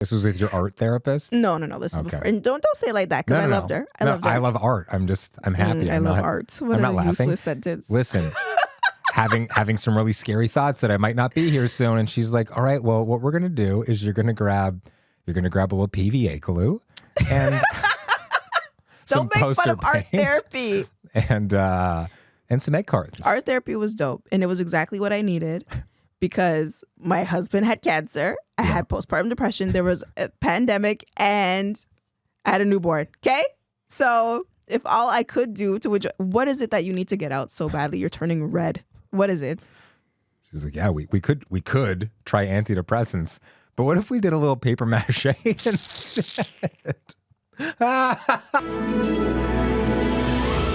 This was with your art therapist? No. This is before. And don't say it like that because I loved her. I loved her. I love art. I'm happy. I love art. What I'm a not useless laughing. sentence. Listen, having some really scary thoughts that I might not be here soon. And she's like, all right, well, what we're going to do is you're going to grab a little PVA glue and some don't make fun of art paint therapy. And some egg cartons. Art therapy was dope. And it was exactly what I needed because my husband had cancer. I had postpartum depression. There was a pandemic and I had a newborn. Okay? So if all I could do to enjoy, what is it that you need to get out so badly? You're turning red. What is it? She's like, yeah, we could try antidepressants, but what if we did a little paper mache instead?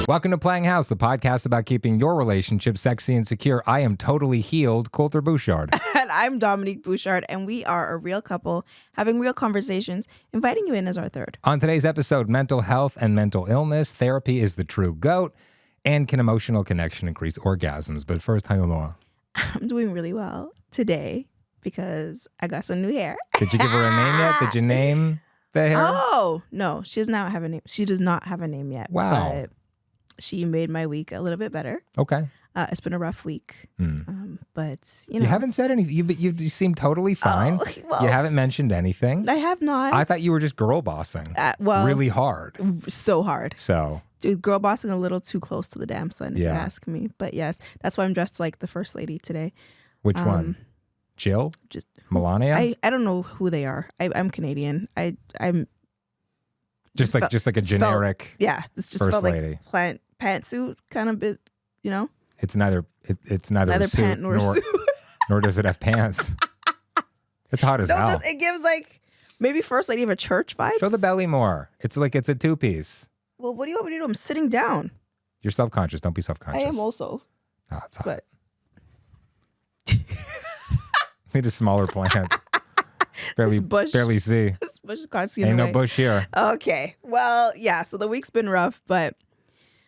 Welcome to Playing House, the podcast about keeping your relationship sexy and secure. I am totally healed, Kolter Bouchard. And I'm Dominique Bouchard, and we are a real couple having real conversations, inviting you in as our third. On today's episode, mental health and mental illness, therapy is the true GOAT, and can emotional connection increase orgasms? But first, how you doing? I'm doing really well today because I got some new hair. Did you give her a name yet? Did you name the hair? Oh, no, she does not have a name. She does not have a name yet. Wow. But she made my week a little bit better. Okay. It's been a rough week, but you haven't said anything. You seem totally fine. Oh, well, you haven't mentioned anything. I have not. I thought you were just girl bossing. Well, really hard. So hard. So, dude, girl bossing a little too close to the damn sun, if you ask me. But yes, that's why I'm dressed like the first lady today. Which one? Jill? Just Melania? I don't know who they are. I'm Canadian. I'm just like a generic. It's just first felt lady. Like pantsuit kind of bit. You know. It's neither a suit, pant nor suit. nor does it have pants. It's hot as hell. It gives like maybe first lady of a church vibes. Show the belly more. It's like it's a two-piece. Well, what do you want me to do? I'm sitting down. You're self-conscious. Don't be self-conscious. I am also. Oh, it's hot. But need a smaller plant. barely see. This bush is constantly Ain't in the no way. bush here. Okay. Well, yeah. So the week's been rough, but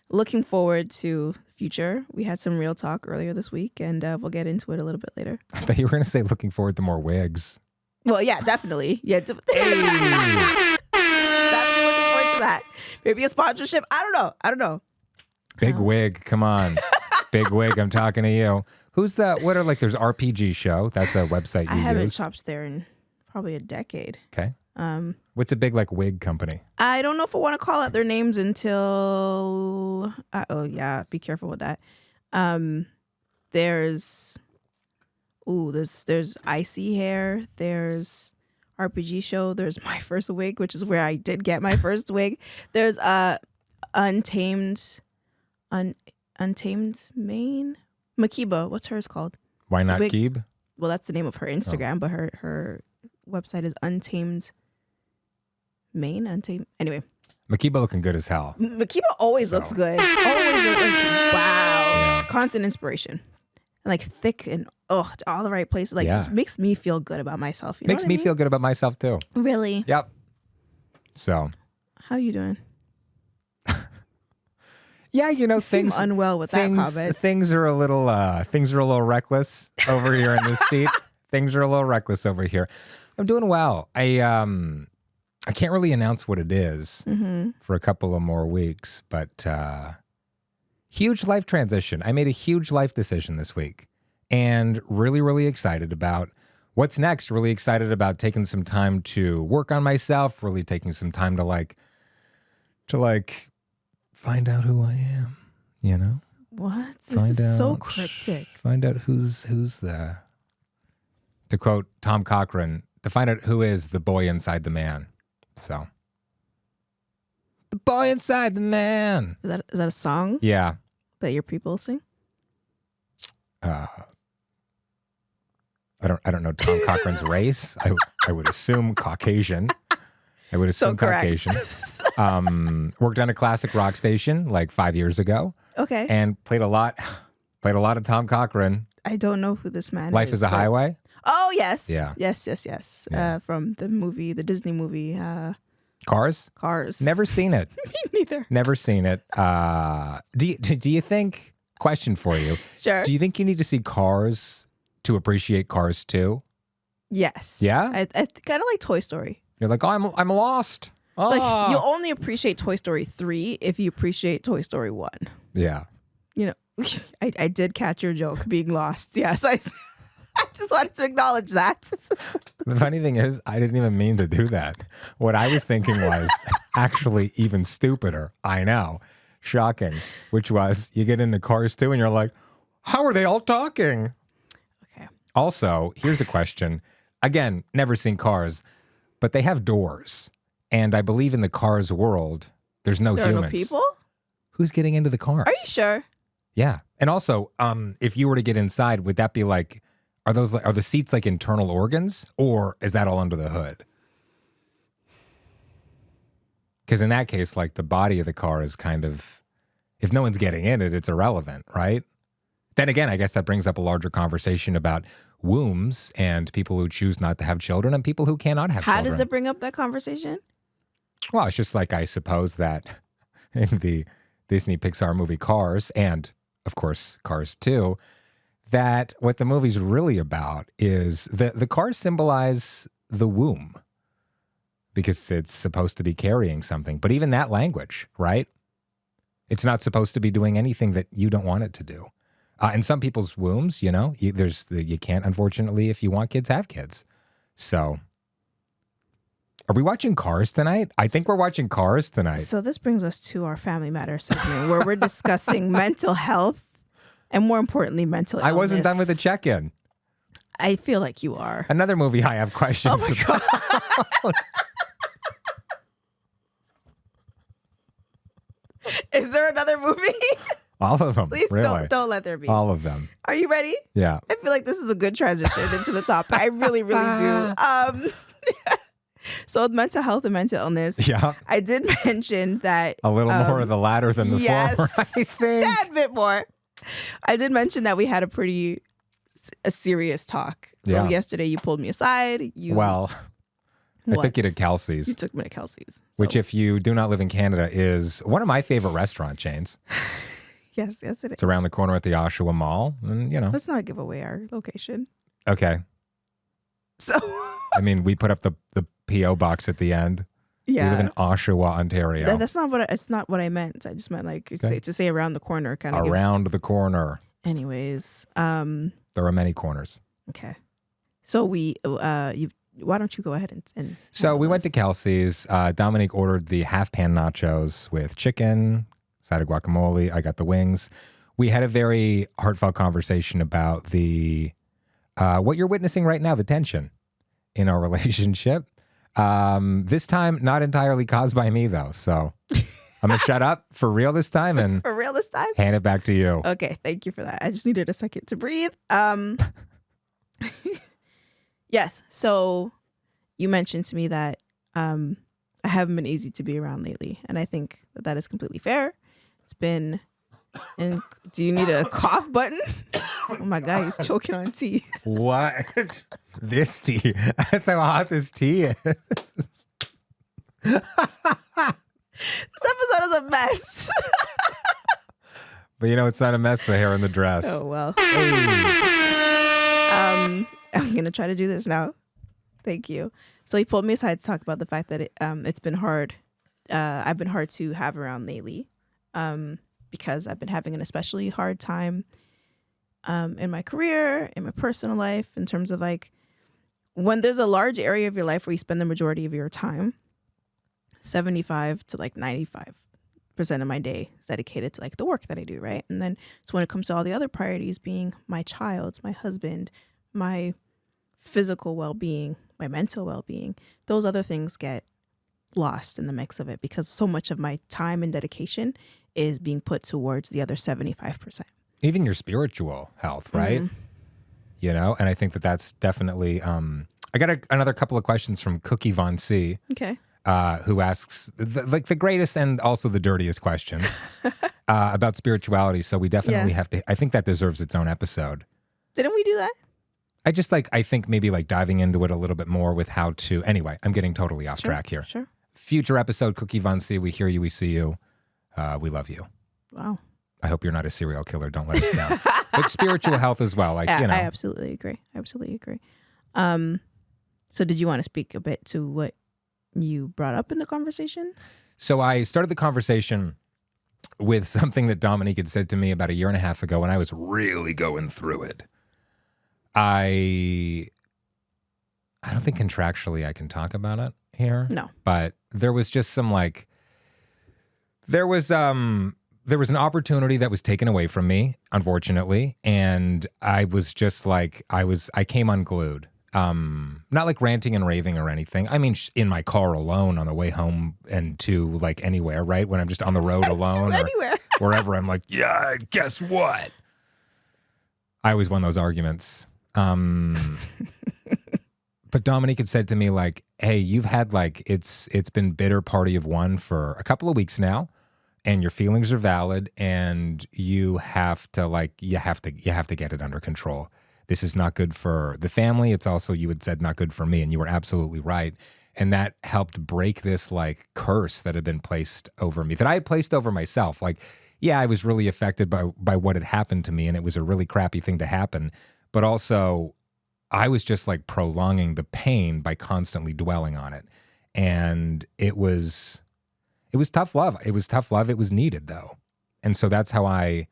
looking forward to the future. We had some real talk earlier this week, and we'll get into it a little bit later. I thought you were going to say looking forward to more wigs. Well, yeah, definitely. Yeah. Definitely looking forward to that. Maybe a sponsorship. I don't know. Big wig. Come on. Big wig. I'm talking to you. Who's that? What are there's RPG Show. That's a website you use. I haven't shopped there in probably a decade. Okay. What's a big wig company? I don't know if I want to call out their names until. Be careful with that. There's Icy Hair. There's RPG Show. There's My First Wig, which is where I did get my first wig. There's Untamed Maine. Makiba. What's hers called? Why not Keeb? Well, that's the name of her Instagram, but her website is Untamed Maine. Anyway. Makiba looking good as hell. Makiba always looks good. Always looks wow. Yeah. Constant inspiration. And like thick and all the right places. Like makes me feel good about myself. You know makes me feel good about myself too. Really? Yep. So. How you doing? Yeah, you things seem unwell with that comment. Things are a little reckless over here in this seat. Things are a little reckless over here. I'm doing well. I can't really announce what it is for a couple of more weeks, but huge life transition. I made a huge life decision this week and really, really excited about what's next. Really excited about taking some time to work on myself, really taking some time to find out who I am, What? This is so cryptic. Find out who's the, to quote Tom Cochran, to find out who is the boy inside the man. So, the boy inside the man. Is that a song? Yeah. That your people sing? I don't know Tom Cochran's race. I would assume Caucasian. I would assume Caucasian. Worked on a classic rock station like 5 years ago. Okay. And played a lot of Tom Cochran. I don't know who this man Life is a Highway. Oh, yes. Yeah. Yes. Yeah. From the Disney movie. Cars? Never seen it. Me neither. Never seen it. Do you think, question for you. Sure. Do you think you need to see Cars to appreciate Cars 2? Yes. Yeah? I kind of like Toy Story. You're like, oh, I'm lost. Oh. Like, you only appreciate Toy Story 3 if you appreciate Toy Story 1. Yeah. You know, I did catch your joke, being lost. Yes, I just wanted to acknowledge that. The funny thing is, I didn't even mean to do that. What I was thinking was actually even stupider. I know. Shocking. Which was, you get into Cars 2 and you're like, how are they all talking? Okay. Also, here's a question. Again, never seen Cars, but they have doors. And I believe in the Cars world, there's no There humans. are no people? Who's getting into the cars? Are you sure? Yeah. And also, if you were to get inside, would that be like, are the seats like internal organs, or is that all under the hood? Because in that case, like the body of the car is kind of, if no one's getting in it, it's irrelevant, right? Then again, I guess that brings up a larger conversation about wombs and people who choose not to have children and people who cannot have children. How does it bring up that conversation? Well, it's just like, I suppose that in the Disney Pixar movie Cars, and of course Cars 2, that what the movie's really about is the cars symbolize the womb because it's supposed to be carrying something. But even that language, right? It's not supposed to be doing anything that you don't want it to do. In some people's wombs, you know, you can't, unfortunately, if you want kids, have kids. So, are we watching Cars tonight? I think we're watching Cars tonight. So this brings us to our Family Matters segment where we're discussing mental health and, more importantly, mental illness. I wasn't done with the check-in. I feel like you are. Another movie I have questions about. Is there another movie? All of them. Please really. don't let there be. All of them. Are you ready? Yeah. I feel like this is a good transition into the topic. I really, really do. So with mental health and mental illness, Yeah. I did mention that A little more of the latter than the former, I think. tad bit more. I did mention that we had a serious talk. So Yeah. yesterday you pulled me aside. Well, I took you to Kelsey's. You took me to Kelsey's. So. Which, if you do not live in Canada, is one of my favorite restaurant chains. Yes, it is. It's around the corner at the Oshawa Mall. And, you know. Let's not give away our location. Okay. So. I mean, we put up the P.O. box at the end. Yeah. We live in Oshawa, Ontario. That's not it's not what I meant. I just meant like to say around the corner kind of. Around the corner. Anyways. There are many corners. Okay. So why don't you go ahead and So we went to Kelsey's. Dominique ordered the half pan nachos with chicken, side of guacamole. I got the wings. We had a very heartfelt conversation about the what you're witnessing right now, the tension in our relationship. This time, not entirely caused by me, though. So I'm going to shut up for real this time and for real this time. Hand it back to you. Okay. Thank you for that. I just needed a second to breathe. Yes. So you mentioned to me that I haven't been easy to be around lately. And I think that is completely fair. It's been... And do you need a cough button? Oh my God, he's choking on tea. What? This tea. That's how hot this tea is. This episode is a mess. But you know, it's not a mess, the hair in the dress. Oh, well. I'm going to try to do this now. Thank you. So he pulled me aside to talk about the fact that it's been hard. I've been hard to have around lately. Because I've been having an especially hard time in my career, in my personal life, in terms of like when there's a large area of your life where you spend the majority of your time, 75 to like 95% of my day is dedicated to like the work that I do, right? And then so when it comes to all the other priorities being my child, my husband, my physical well-being, my mental well-being, those other things get lost in the mix of it because so much of my time and dedication is being put towards the other 75%. Even your spiritual health, right? Mm-hmm. You know, and I think that that's definitely, I got another couple of questions from Cookie Von C. Okay. Who asks the greatest and also the dirtiest questions about spirituality. So we definitely have to, I think that deserves its own episode. Didn't we do that? I think maybe like diving into it a little bit more with how to, anyway, I'm getting totally off track here. Sure. Future episode, Cookie Von C, we hear you, we see you. We love you. Wow. I hope you're not a serial killer. Don't let us down. But spiritual health as well. Like, you know. I absolutely agree. So did you want to speak a bit to what you brought up in the conversation? So I started the conversation with something that Dominique had said to me about 1.5 years ago when I was really going through it. I don't think contractually I can talk about it here. No. But there was just some there was an opportunity that was taken away from me, unfortunately, and I was just like I came unglued. Not like ranting and raving or anything. I mean, in my car alone on the way home and to like anywhere, right? When I'm just on the road alone or anywhere. wherever, I'm like, yeah, guess what? I always won those arguments. But Dominique had said to me like, hey, you've had like, it's been bitter party of one for a couple of weeks now, and your feelings are valid, and you have to get it under control. This is not good for the family. It's also, you had said, not good for me. And you were absolutely right. And that helped break this like curse that had been placed over me, that I had placed over myself. Like, yeah, I was really affected by what had happened to me, and it was a really crappy thing to happen. But also, I was just like prolonging the pain by constantly dwelling on it. And it was tough love. It was tough love. It was needed though. And so that's how I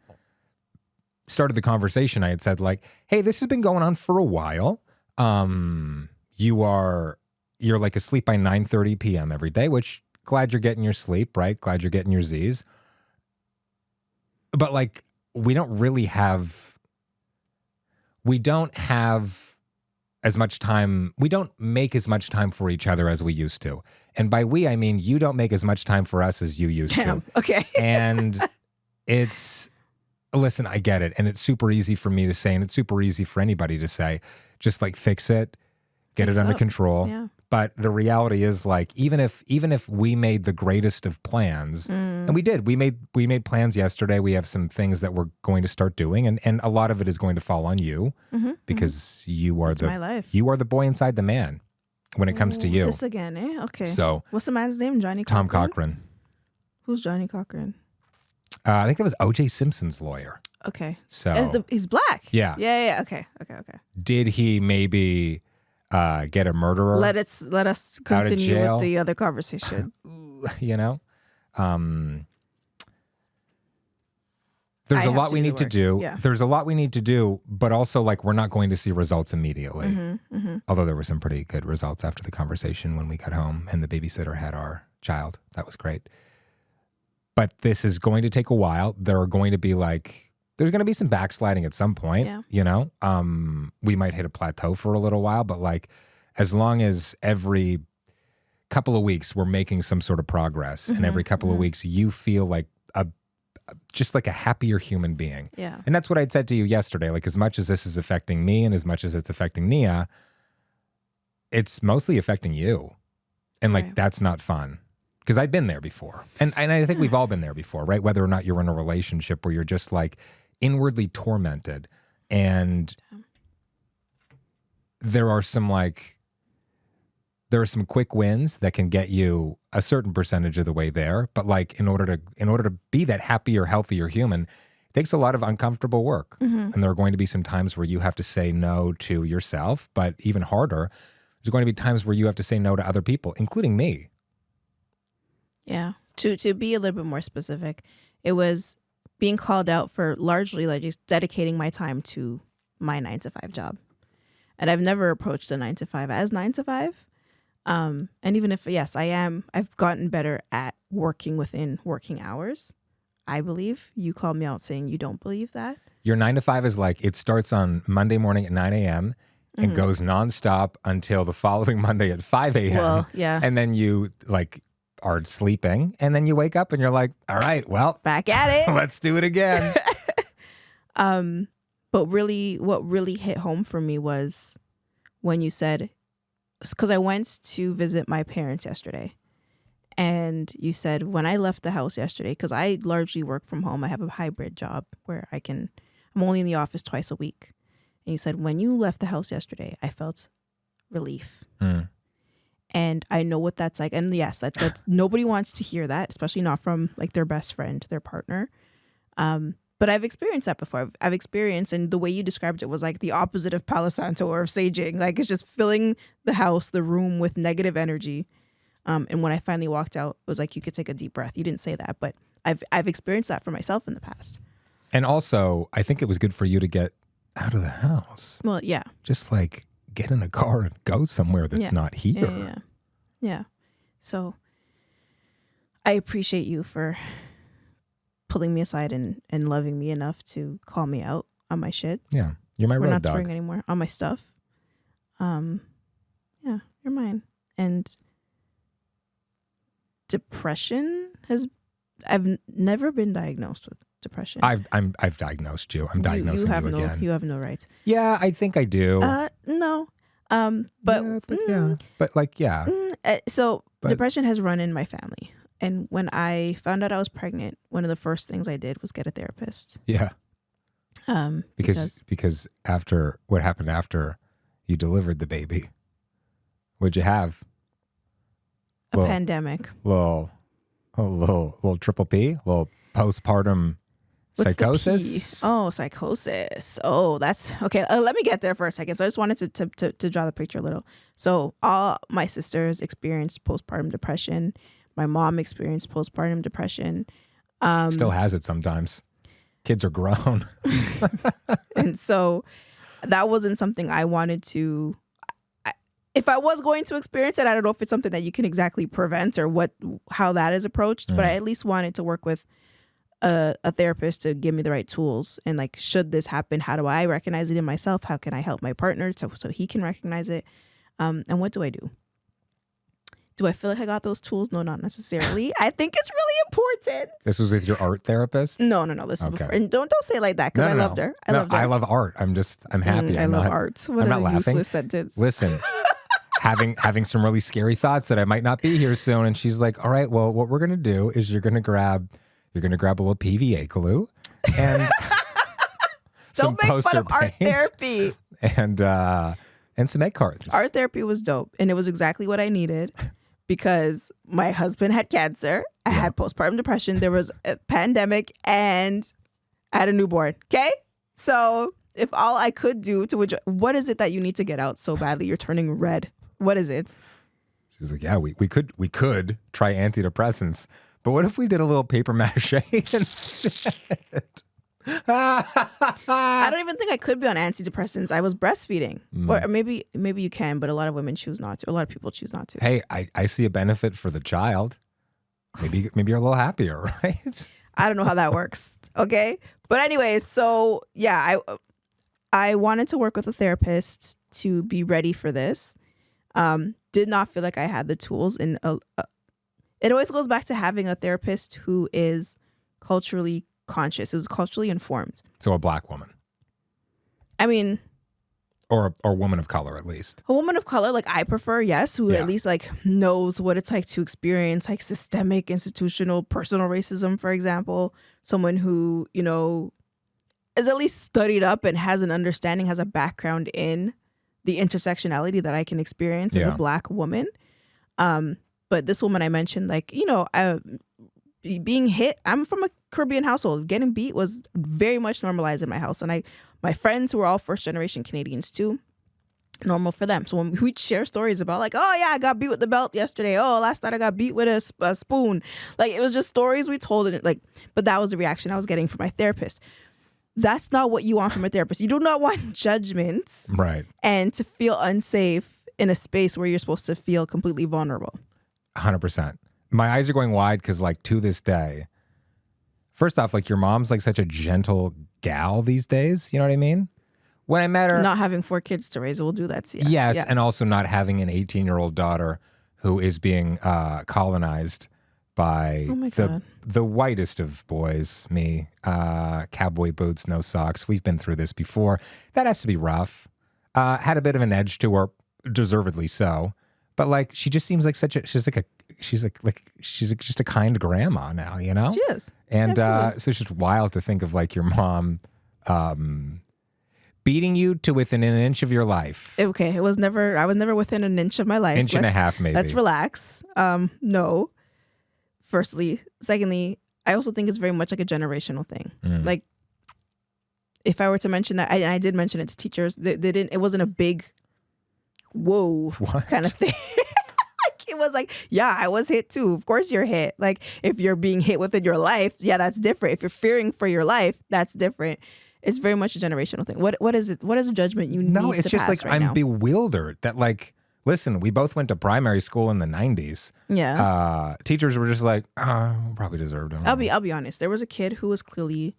started the conversation. I had said like, hey, this has been going on for a while. You're like asleep by 9:30 p.m. every day, which glad you're getting your sleep, right? Glad you're getting your Z's. But like, we don't have as much time. We don't make as much time for each other as we used to. And by we, I mean, you don't make as much time for us as you used to. Okay. And listen, I get it. And it's super easy for me to say, and it's super easy for anybody to say, just like fix it, get it under control. Yeah. But the reality is like, even if we made the greatest of plans, and we did, we made plans yesterday. We have some things that we're going to start doing, and a lot of it is going to fall on you because you are my life. You are the boy inside the man when it comes to you. This again, eh? Okay. So what's the man's name? Johnny Cochran? Tom Cochran. Who's Johnny Cochran? I think that was O.J. Simpson's lawyer. Okay. So he's black. Yeah. Yeah. Okay. Did he maybe get a murderer? Let us continue with the other conversation. You know, there's a lot we need to do. Yeah. There's a lot we need to do, but also like we're not going to see results immediately. Although there were some pretty good results after the conversation when we got home and the babysitter had our child. That was great. But this is going to take a while. There's going to be some backsliding at some point, you know? We might hit a plateau for a little while, but like as long as every couple of weeks we're making some sort of progress and every couple of weeks you feel like just like a happier human being. Yeah. And that's what I'd said to you yesterday. Like as much as this is affecting me and as much as it's affecting Nia, it's mostly affecting you. And like, that's not fun. Because I've been there before. And I think we've all been there before, right? Whether or not you're in a relationship where you're just like inwardly tormented. And there are some quick wins that can get you a certain percentage of the way there. But like in order to be that happier, healthier human, it takes a lot of uncomfortable work. And there are going to be some times where you have to say no to yourself. But even harder, there's going to be times where you have to say no to other people, including me. Yeah. To be a little bit more specific, it was being called out for largely like just dedicating my time to my 9-to-5 job. And I've never approached a 9-to-5 as 9-to-5. And even if, yes, I've gotten better at working within working hours. I believe you called me out saying you don't believe that. Your 9-to-5 is like, it starts on Monday morning at 9 a.m. and goes nonstop until the following Monday at 5 a.m. Well, yeah. And then you like are sleeping and then you wake up and you're like, all right, well, back at it. Let's do it again. But really, what really hit home for me was when you said, because I went to visit my parents yesterday. And you said, when I left the house yesterday, because I largely work from home, I have a hybrid job where I'm only in the office twice a week. And you said, when you left the house yesterday, I felt relief. And I know what that's like. And yes, that's nobody wants to hear that, especially not from like their best friend, their partner. But I've experienced that before. I've experienced, and the way you described it was like the opposite of Palo Santo or of saging. Like it's just filling the house, the room with negative energy. And when I finally walked out, it was like you could take a deep breath. You didn't say that, but I've experienced that for myself in the past. And also, I think it was good for you to get out of the house. Well, yeah. Just like get in a car and go somewhere that's not here. Yeah. So I appreciate you for pulling me aside and loving me enough to call me out on my shit. Yeah. You're my road dog. We're not swearing anymore on my stuff. Yeah, you're mine. And depression I've never been diagnosed with depression. I've diagnosed you. I'm diagnosing you again. You have no rights. Yeah, I think I do. No. So depression has run in my family. And when I found out I was pregnant, one of the first things I did was get a therapist. Yeah. Because after what happened after you delivered the baby, what'd you have? A pandemic. Little triple P, little postpartum psychosis. Oh, psychosis. Oh, that's okay. Let me get there for a second. So I just wanted to draw the picture a little. So all my sisters experienced postpartum depression. My mom experienced postpartum depression. Still has it sometimes. Kids are grown. And so that wasn't something I wanted to. If I was going to experience it, I don't know if it's something that you can exactly prevent or how that is approached, but I at least wanted to work with a therapist to give me the right tools. And like, should this happen, how do I recognize it in myself? How can I help my partner so he can recognize it? And what do I do? Do I feel like I got those tools? No, not necessarily. I think it's really important. This was with your art therapist? No. This is before. And don't say it like that because I loved her. I loved her. I love art. I'm happy. I love art. What a useless sentence. Listen. having some really scary thoughts that I might not be here soon. And she's like, all right, well, what we're going to do is you're going to grab a little PVA glue and some don't make fun of art therapy and some egg cartons. Art therapy was dope. And it was exactly what I needed because my husband had cancer. I had postpartum depression. There was a pandemic and I had a newborn. Okay. So if all I could do what is it that you need to get out so badly? You're turning red. What is it? She's like, yeah, we could try antidepressants, but what if we did a little paper mache instead? I don't even think I could be on antidepressants. I was breastfeeding, or maybe you can, but a lot of women choose not to. A lot of people choose not to. Hey, I see a benefit for the child. Maybe you're a little happier, right? I don't know how that works. Okay, but anyways, so yeah, I wanted to work with a therapist to be ready for this. Did not feel like I had the tools, and it always goes back to having a therapist who is culturally conscious, who's culturally informed. So a Black woman. I mean, or a woman of color, at least. A woman of color, like I prefer, yes, who at least like knows what it's like to experience like systemic, institutional, personal racism, for example. Someone who, is at least studied up and has an understanding, has a background in the intersectionality that I can experience as a Black woman. But this woman I mentioned, like, being hit, I'm from a Caribbean household. Getting beat was very much normalized in my house. And my friends who were all first generation Canadians too, normal for them. So when we'd share stories about like, oh yeah, I got beat with the belt yesterday. Oh, last night I got beat with a spoon. Like it was just stories we told, and but that was the reaction I was getting from my therapist. That's not what you want from a therapist. You do not want judgments, right? And to feel unsafe in a space where you're supposed to feel completely vulnerable. 100%. My eyes are going wide because, like, to this day, first off, like, your mom's like such a gentle gal these days. You know what I mean? When I met her, not having 4 kids to raise will do that to you. Yes, and also not having an 18-year-old daughter who is being colonized by the whitest of boys, me, cowboy boots, no socks. We've been through this before. That has to be rough. Had a bit of an edge to her, deservedly so. But like, she just seems like she's just a kind grandma now, you know? She is. And so it's just wild to think of like your mom beating you to within an inch of your life. Okay, I was never within an inch of my life. Inch and a half, maybe. Let's relax. No. Firstly. Secondly, I also think it's very much like a generational thing. Like if I were to mention that, I did mention it to teachers, they didn't, it wasn't a big, whoa kind of thing. It was like, yeah, I was hit too. Of course you're hit. Like if you're being hit within your life, yeah, that's different. If you're fearing for your life, that's different. It's very much a generational thing. What is it? What is a judgment you need to pass? No, it's just like I'm bewildered that like, listen, we both went to primary school in the 90s. Yeah. Teachers were just like, probably deserved it. I'll be honest. There was a kid who was clearly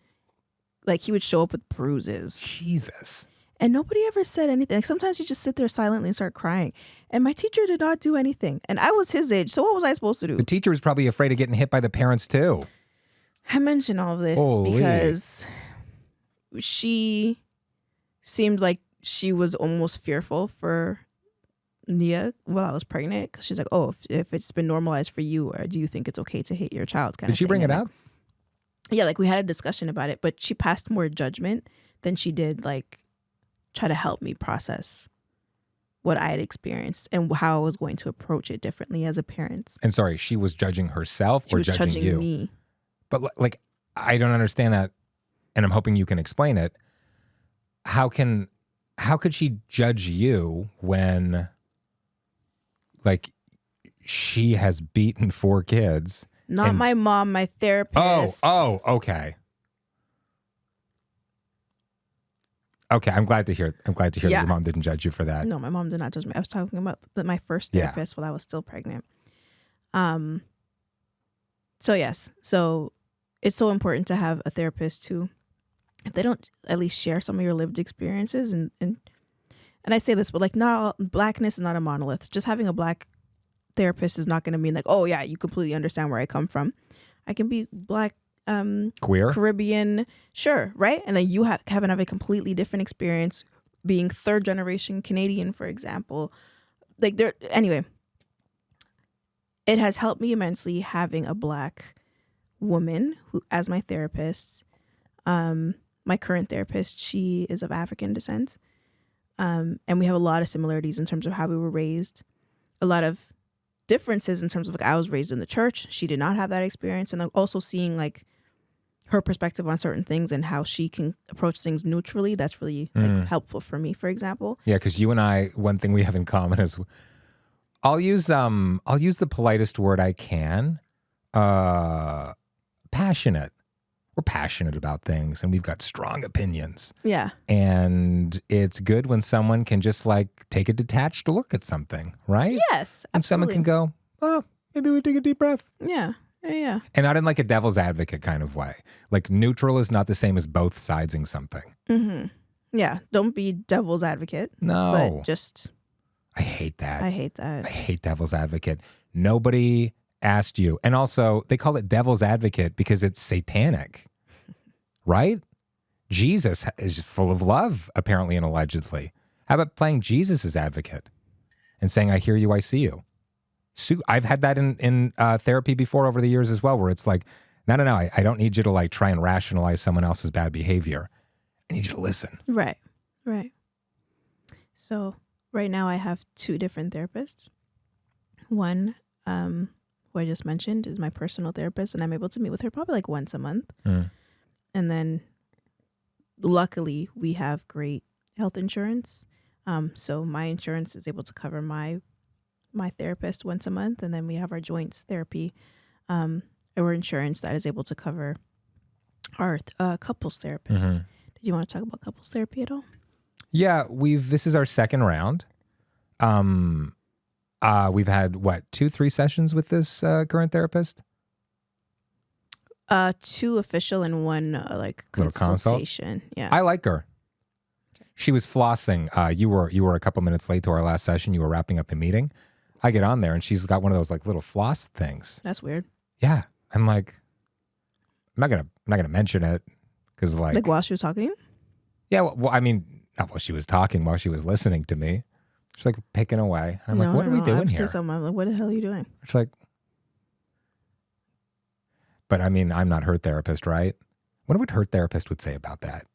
like he would show up with bruises. Jesus. And nobody ever said anything. Like sometimes you just sit there silently and start crying. And my teacher did not do anything. And I was his age. So what was I supposed to do? The teacher was probably afraid of getting hit by the parents too. I mention all of this because she seemed like she was almost fearful for Nia while I was pregnant. Because she's like, oh, if it's been normalized for you, or do you think it's okay to hit your child? Did she bring it up? Yeah, like we had a discussion about it. But she passed more judgment than she did like try to help me process what I had experienced and how I was going to approach it differently as a parent. And sorry, she was judging herself or judging you? Me. But like, I don't understand that, and I'm hoping you can explain it. How could she judge you when, like, she has beaten 4 kids? Not my mom, my therapist. Oh, okay. Okay, I'm glad to hear that your mom didn't judge you for that. No, my mom did not judge me. I was talking about my first therapist while I was still pregnant. So yes, so it's so important to have a therapist who, if they don't at least share some of your lived experiences, and I say this, but like not all, Blackness is not a monolith. Just having a Black therapist is not going to mean like, oh yeah, you completely understand where I come from. I can be Black, queer, Caribbean, sure, right? And then you have a completely different experience being 3rd generation Canadian, for example. Like anyway, it has helped me immensely having a Black woman who as my therapist. My current therapist, she is of African descent, and we have a lot of similarities in terms of how we were raised. A lot of differences in terms of like I was raised in the church. She did not have that experience, and also seeing like her perspective on certain things and how she can approach things neutrally. That's really like helpful for me, for example. Yeah, because you and I, one thing we have in common is I'll use the politest word I can. Passionate. We're passionate about things and we've got strong opinions. Yeah. And it's good when someone can just like take a detached look at something, right? Yes. Absolutely. And someone can go, oh, maybe we take a deep breath. Yeah. Yeah. And not in like a devil's advocate kind of way. Like neutral is not the same as both sidesing something. Mm-hmm. Yeah. Don't be devil's advocate. No. But just. I hate that. I hate that. I hate devil's advocate. Nobody asked you. And also they call it devil's advocate because it's satanic, right? Jesus is full of love, apparently and allegedly. How about playing Jesus' advocate and saying, I hear you, I see you? I've had that in therapy before over the years as well, where it's like, no, I don't need you to like try and rationalize someone else's bad behavior. I need you to listen. Right. So right now I have 2 different therapists. One, who I just mentioned, is my personal therapist, and I'm able to meet with her probably like once a month. And then luckily we have great health insurance. So my insurance is able to cover my therapist once a month, and then we have our joint therapy, or insurance that is able to cover our couples therapist. Did you want to talk about couples therapy at all? Yeah, this is our 2nd round. We've had 2-3 sessions with this current therapist? 2 official and 1 like consultation. Yeah, I like her. She was flossing. You were a couple minutes late to our last session. You were wrapping up a meeting. I get on there and she's got one of those like little floss things. That's weird. Yeah, I'm like, I'm not gonna mention it because like while she was talking to you. Yeah, well, I mean, not while she was talking, while she was listening to me. She's like picking away. And I'm like, what are we doing here? I'm like, what the hell are you doing? It's like, but I mean, I'm not her therapist, right? I wonder what her therapist would say about that.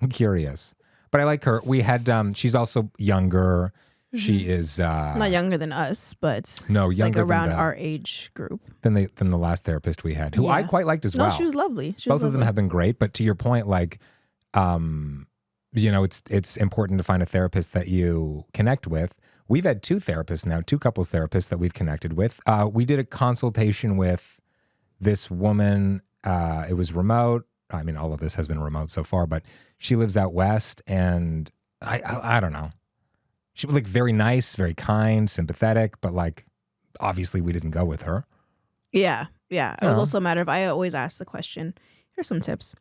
I'm curious. But I like her. We had, she's also younger. She is not younger than us, but no, younger like around than our age group. Than the last therapist we had, who I quite liked as well. No, she was lovely. Both of them have been great. But to your point, like It's important to find a therapist that you connect with. We've had two therapists now, two couples therapists that we've connected with. We did a consultation with this woman. It was remote. I mean, all of this has been remote so far, but she lives out west, and I don't know. She was like very nice, very kind, sympathetic, but like obviously we didn't go with her. Yeah. It was also a matter of, I always ask the question, here's some tips.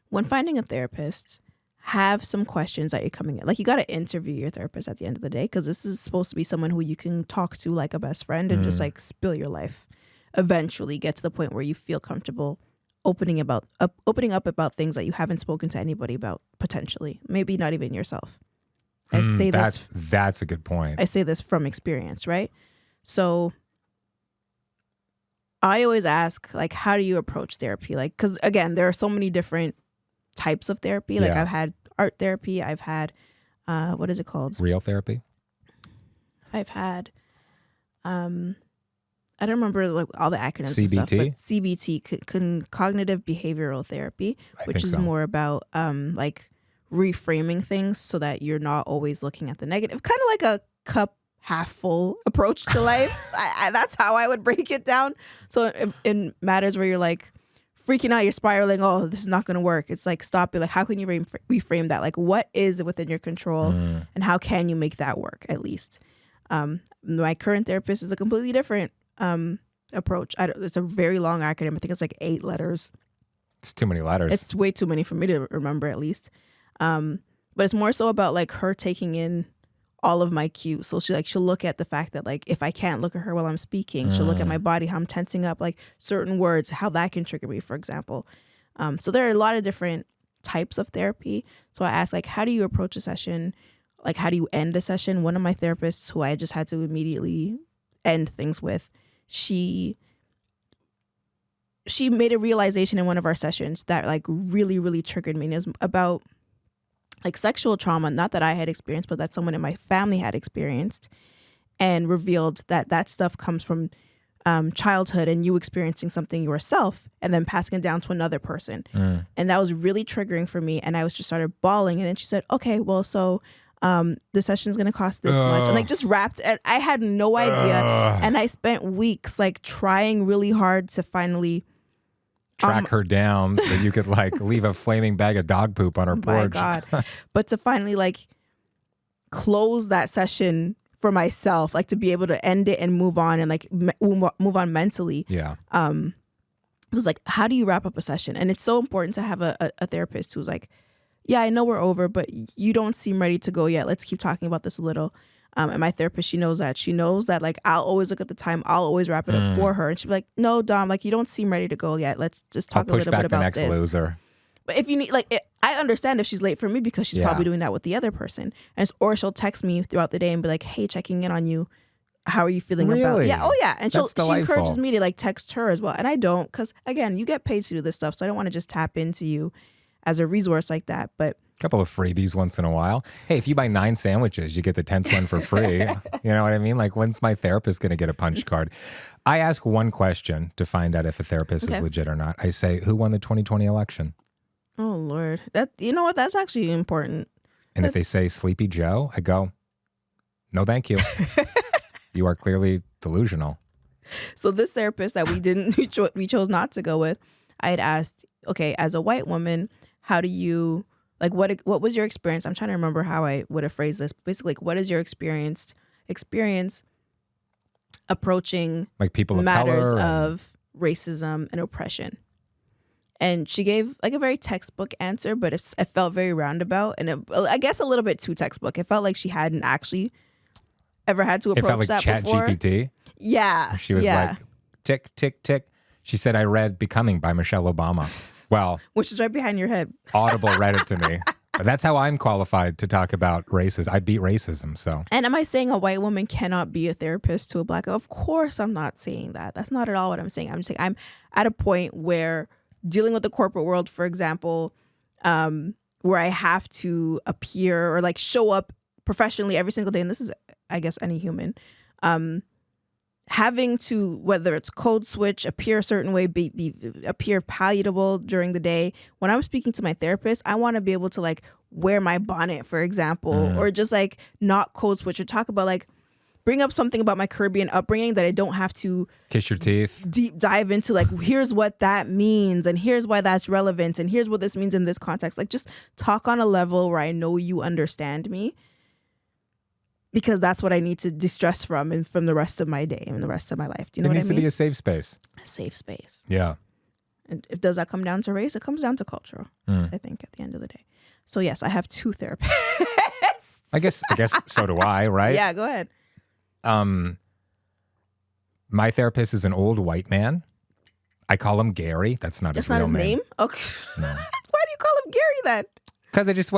When finding a therapist, have some questions that you're coming in. Like, you got to interview your therapist at the end of the day, because this is supposed to be someone who you can talk to like a best friend and just like spill your life. Eventually get to the point where you feel comfortable opening up about things that you haven't spoken to anybody about, potentially. Maybe not even yourself. I say that's a good point. I say this from experience, right? So I always ask, like, how do you approach therapy? Like, because again, there are so many different types of therapy. Like, I've had art therapy. I've had, what is it called? Real therapy. I've had, I don't remember like all the acronyms CBT? and stuff, but CBT, cognitive behavioral therapy, which is more about like reframing things so that you're not always looking at the negative, kind of like a cup half full approach to life. That's how I would break it down. So in matters where you're like freaking out, you're spiraling, oh, this is not going to work. It's like, stop it. Like, how can you reframe that? Like, what is within your control and how can you make that work at least? My current therapist is a completely different approach. It's a very long acronym. I think it's like 8 letters. It's too many letters. It's way too many for me to remember, at least. But it's more so about like her taking in all of my cues. So she'll look at the fact that like if I can't look at her while I'm speaking, she'll look at my body, how I'm tensing up, like certain words, how that can trigger me, for example. So there are a lot of different types of therapy. So I ask, like, how do you approach a session? Like, how do you end a session? One of my therapists, who I just had to immediately end things with, she made a realization in one of our sessions that like really, really triggered me. And it was about like sexual trauma, not that I had experienced, but that someone in my family had experienced, and revealed that that stuff comes from childhood and you experiencing something yourself and then passing it down to another person. And that was really triggering for me. And I was just started bawling. And then she said, okay, well, so the session's going to cost this much. And like just wrapped, and I had no idea. And I spent weeks like trying really hard to finally track her down so you could like leave a flaming bag of dog poop on her porch. My God. But to finally like close that session for myself, like to be able to end it and move on and like move on mentally. Yeah. It was like, how do you wrap up a session? And it's so important to have a therapist who's like, yeah, I know we're over, but you don't seem ready to go yet. Let's keep talking about this a little. And my therapist, she knows that. She knows that like I'll always look at the time. I'll always wrap it up for her. And she'll be like, no, Dom, like you don't seem ready to go yet. Let's just talk a little bit about this. I'll push back the next loser. But if you need, like, I understand if she's late for me because she's probably doing that with the other person. Or she'll text me throughout the day and be like, hey, checking in on you. How are you feeling about it? Yeah. Oh, yeah. And she encourages me to like text her as well. And I don't, because again, you get paid to do this stuff. So I don't want to just tap into you as a resource like that. But a couple of freebies once in a while. Hey, if you buy 9 sandwiches, you get the 10th one for free. You know what I mean? Like, when's my therapist going to get a punch card? I ask one question to find out if a therapist is legit or not. I say, who won the 2020 election? Oh, Lord. That, you know what? That's actually important. And if they say Sleepy Joe, I go, no, thank you. You are clearly delusional. So this therapist that we chose not to go with, I had asked, okay, as a white woman, how do you, like, what was your experience? I'm trying to remember how I would have phrased this. Basically, like, what is your experience approaching like people of matters color of racism and oppression? And she gave like a very textbook answer, but it felt very roundabout, and I guess a little bit too textbook. It felt like she hadn't actually ever had to approach that before. It felt like ChatGPT. Yeah. She was like, tick, tick, tick. She said, I read Becoming by Michelle Obama. Well, which is right behind your head. Audible read it to me. That's how I'm qualified to talk about racism. I beat racism, so. And am I saying a white woman cannot be a therapist to a black? Of course I'm not saying that. That's not at all what I'm saying. I'm just saying I'm at a point where dealing with the corporate world, for example, where I have to appear or like show up professionally every single day, and this is, I guess, any human, having to, whether it's code switch, appear a certain way, appear palatable during the day. When I'm speaking to my therapist, I want to be able to like wear my bonnet, for example, or just like not code switch, or talk about like, bring up something about my Caribbean upbringing that I don't have to kiss your teeth, deep dive into, like, here's what that means and here's why that's relevant and here's what this means in this context. Like, just talk on a level where I know you understand me, because that's what I need to distress from and from the rest of my day and the rest of my life. Do you know what I mean? It needs to be a safe space. A safe space. Yeah. And does that come down to race? It comes down to culture, I think, at the end of the day. So yes, I have 2 therapists. I guess so do I, right? Yeah, go ahead. My therapist is an old white man. I call him Gary. That's not his real name. That's not his name? Okay. No. Why do you call him Gary then? Because I just,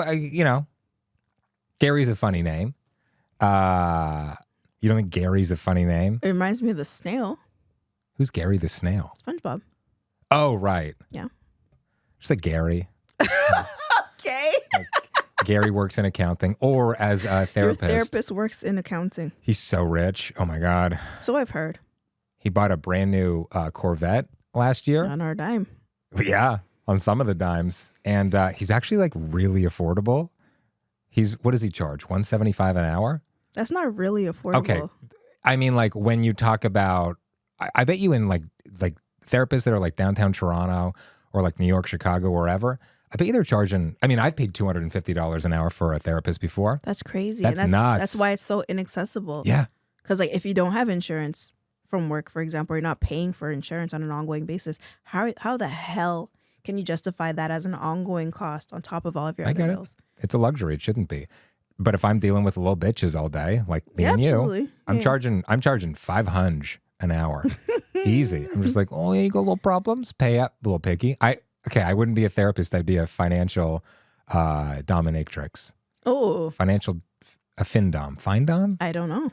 Gary's a funny name. You don't think Gary's a funny name? It reminds me of the snail. Who's Gary the snail? SpongeBob. Oh, right. Yeah. Just like Gary. Okay. Like, Gary works in accounting, or as a therapist. Your therapist works in accounting. He's so rich. Oh my God. So I've heard. He bought a brand new Corvette last year. On our dime. Yeah, on some of the dimes. And he's actually like really affordable. What does he charge? $175 an hour? That's not really affordable. Okay. I mean, like when you talk about, I bet you in like therapists that are like downtown Toronto or like New York, Chicago, wherever, I bet you they're charging, I mean, I've paid $250 an hour for a therapist before. That's crazy. That's nuts. That's why it's so inaccessible. Yeah. Because like if you don't have insurance from work, for example, or you're not paying for insurance on an ongoing basis, how the hell can you justify that as an ongoing cost on top of all of your other bills? It's a luxury. It shouldn't be. But if I'm dealing with little bitches all day, like me and absolutely. You, I'm charging $500 an hour. Easy. I'm just like, oh, yeah, you got little problems? Pay up, little picky. I wouldn't be a therapist. I'd be a financial dominatrix. Oh. A findom. Findom? I don't know.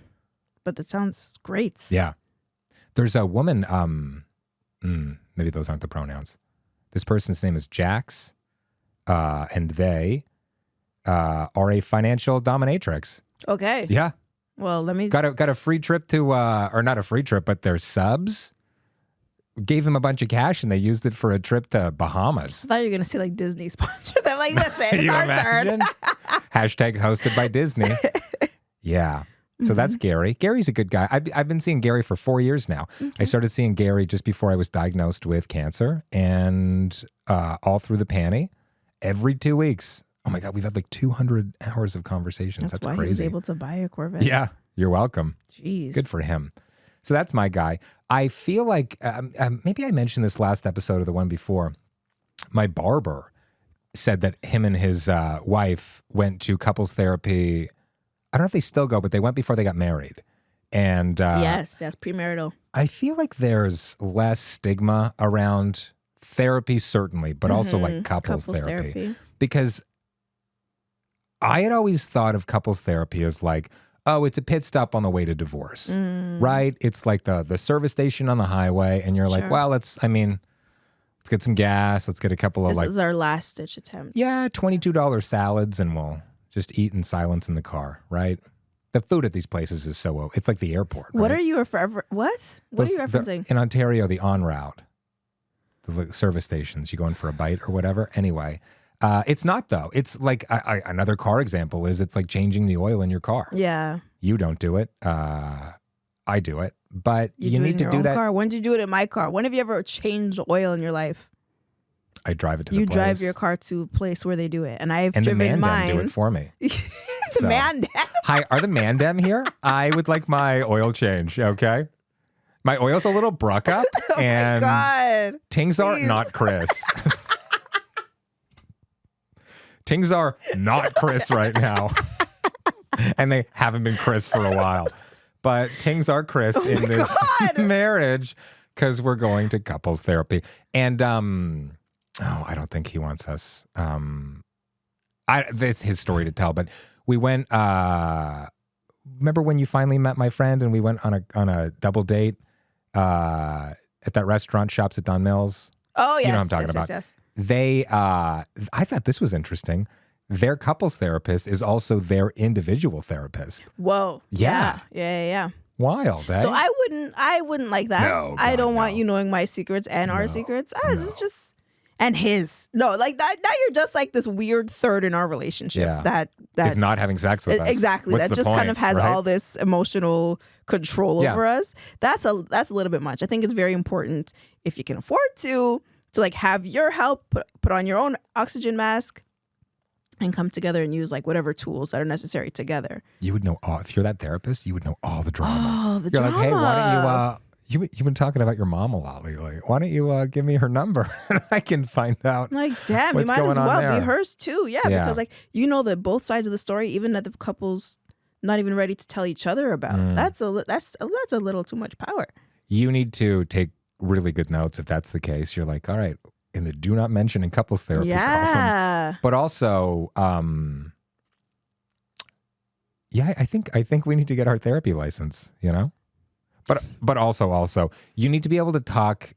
But that sounds great. Yeah. There's a woman, maybe those aren't the pronouns. This person's name is Jax, and they are a financial dominatrix. Okay. Yeah. Well, let me... Got a free trip to, or not a free trip, but their subs. Gave them a bunch of cash and they used it for a trip to Bahamas. I thought you were going to say like Disney sponsored them. Like, listen, it's our turn. Hashtag hosted by Disney. Yeah. So that's Gary. Gary's a good guy. I've been seeing Gary for 4 years now. I started seeing Gary just before I was diagnosed with cancer, and all through the panty, every 2 weeks. Oh my God, we've had like 200 hours of conversations. That's why crazy. He was able to buy a Corvette. Yeah, you're welcome. Jeez. Good for him. So that's my guy. I feel like, maybe I mentioned this last episode or the one before, my barber said that him and his wife went to couples therapy. I don't know if they still go, but they went before they got married. And yes, premarital. I feel like there's less stigma around therapy, certainly, but also like couples therapy. Because I had always thought of couples therapy as like, oh, it's a pit stop on the way to divorce, right? It's like the service station on the highway, and you're like, well, let's get some gas, let's get a couple of This is our last ditch attempt. Yeah, $22 salads, and we'll just eat in silence in the car, right? The food at these places is so, it's like the airport. What right? are you forever? What are you referencing? In Ontario, the en route, the service stations, you go in for a bite or whatever. Anyway, it's not though. It's like another car example is it's like changing the oil in your car. Yeah. You don't do it. I do it, but you need to do that. Car. When did you do it in my car? When have you ever changed oil in your life? I drive it to the place. You drive your car to a place where they do it, and I've driven the mine. do it for me. So. Mandem. Hi, are the Mandem here? I would like my oil change. Okay, my oil's a little bruck up, and my God. Tings are not Chris. Tings are not Chris right now, and they haven't been Chris for a while. But Tings are Chris in this marriage because we're going to couples therapy, and I don't think he wants us. That's his story to tell, but we went, remember when you finally met my friend and we went on a double date at that restaurant, Shops at Don Mills? Oh, yes. You know what I'm talking about. Yes. They, I thought this was interesting. Their couples therapist is also their individual therapist. Whoa. Yeah. Yeah. Wild, eh? So I wouldn't like that. No, I God, don't want no. you knowing my secrets and our No, secrets. It's just and his. No, like that. Now you're just like this weird third in our relationship. Yeah. That Is not having sex with us. Exactly. What's That the just kind point, of has right? all this emotional control Yeah. over us. That's a little bit much. I think it's very important if you can afford to like have your help put on your own oxygen mask and come together and use like whatever tools that are necessary together. You would know all, if you're that therapist, you would know all the drama. Oh, the You're drama. like, hey, why don't you've been talking about your mom a lot lately. Why don't you give me her number and I can find out. Like, damn, you what's might as going on well there. be hers too. Yeah, Yeah. because like you know that both sides of the story, even that the couple's not even ready to tell each other about. That's a little too much power. You need to take really good notes if that's the case. You're like, all right, in the do not mention in couples therapy column. Yeah. But also, I think we need to get our therapy license, you know? But also you need to be able to talk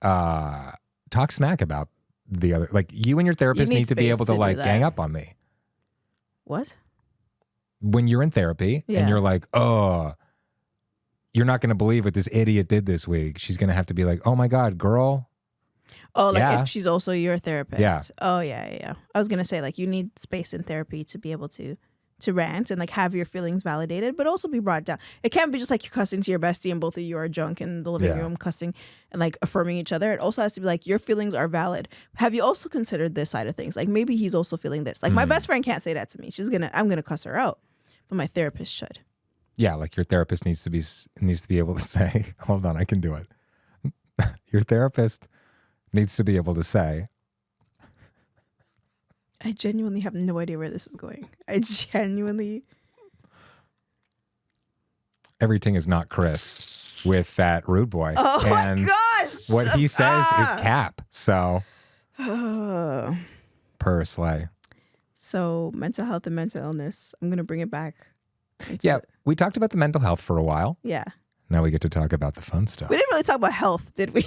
smack about the other, like you and your therapist need need to be space able to to do like that. gang up on me. What? When you're in therapy Yeah. and you're like, oh, you're not going to believe what this idiot did this week. She's going to have to be like, oh my God, girl. Oh, like Yeah. if she's also your therapist. Yeah. Oh, yeah. I was going to say, like, you need space in therapy to be able to rant and, like, have your feelings validated, but also be brought down. It can't be just, like, you're cussing to your bestie and both of you are drunk in the living Yeah. room cussing and, like, affirming each other. It also has to be, like, your feelings are valid. Have you also considered this side of things? Like, maybe he's also feeling this. Like, my best friend can't say that to me. I'm going to cuss her out, but my therapist should. Yeah, like your therapist needs to be able to say, hold on, I can do it. Your therapist needs to be able to say, I genuinely have no idea where this is going. everything is not Chris with that rude boy. Oh and my gosh! what he says is cap. So Oh. per slay. So mental health and mental illness. I'm gonna bring it back. Yeah, we talked about the mental health for a while. Yeah. Now we get to talk about the fun stuff. We didn't really talk about health, did we?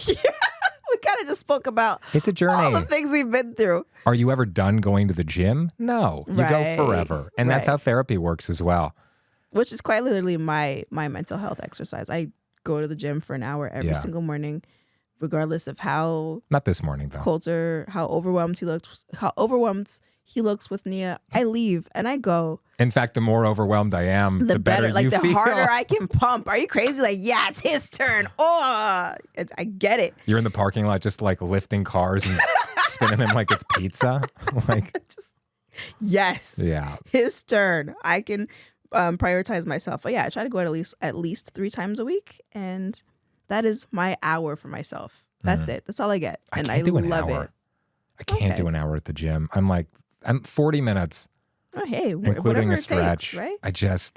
We kind of just spoke about It's a all the journey. things we've been through. Are you ever done going to the gym? No, you go Right, forever. And that's right. how therapy works as well. Which is quite literally my mental health exercise. I go to the gym for an hour every Yeah. single morning, regardless of how Not this morning though. Kolter, how overwhelmed he looks with Nia. I leave and I go. In fact, the more overwhelmed I am, the better like you the feel. harder I can pump. Are you crazy? Like, yeah, it's his turn. Oh, I get it. You're in the parking lot just like lifting cars and spinning them like it's pizza. Like, Yes. yeah. His turn. I can prioritize myself. But yeah, I try to go at least 3 times a week, and that is my hour for myself. That's it. That's all I get, I and can't do an love hour. it. I can't Okay. do an hour at the gym. I'm 40 minutes, Oh, hey, including whatever a it stretch. takes, right?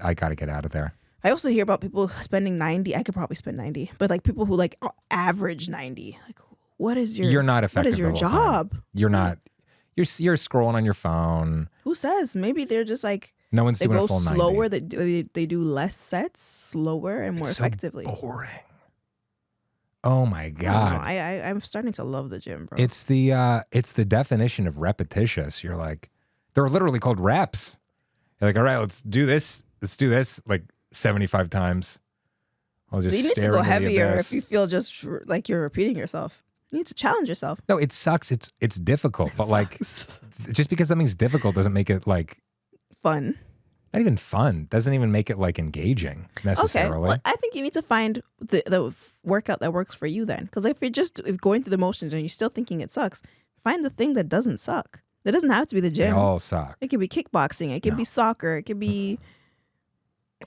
I got to get out of there. I also hear about people spending 90. I could probably spend 90, but like people who like average 90. Like, what is your? You're not effective. What is your the whole job? time. You're not. You're scrolling on your phone. Who says? Maybe they're just like No one's they doing go a full 90. slower. They do less sets, slower and more It's so effectively. boring. Oh my I don't God. know. I'm starting to love the gym, bro. It's the definition of repetitious. You're like, they're literally called reps. You're like, all right, let's do this like 75 times. I'll just you need to stare go into the heavier abyss. if you feel just like you're repeating yourself. You need to challenge yourself. No, it sucks. It's difficult, but like, just because something's difficult doesn't make it like Fun. not even fun. Doesn't even make it like engaging Okay. necessarily. Well, I think you need to find the workout that works for you then. Because if going through the motions and you're still thinking it sucks, find the thing that doesn't suck. It doesn't have to be the They gym. all suck. It could be kickboxing. It could be soccer. It could be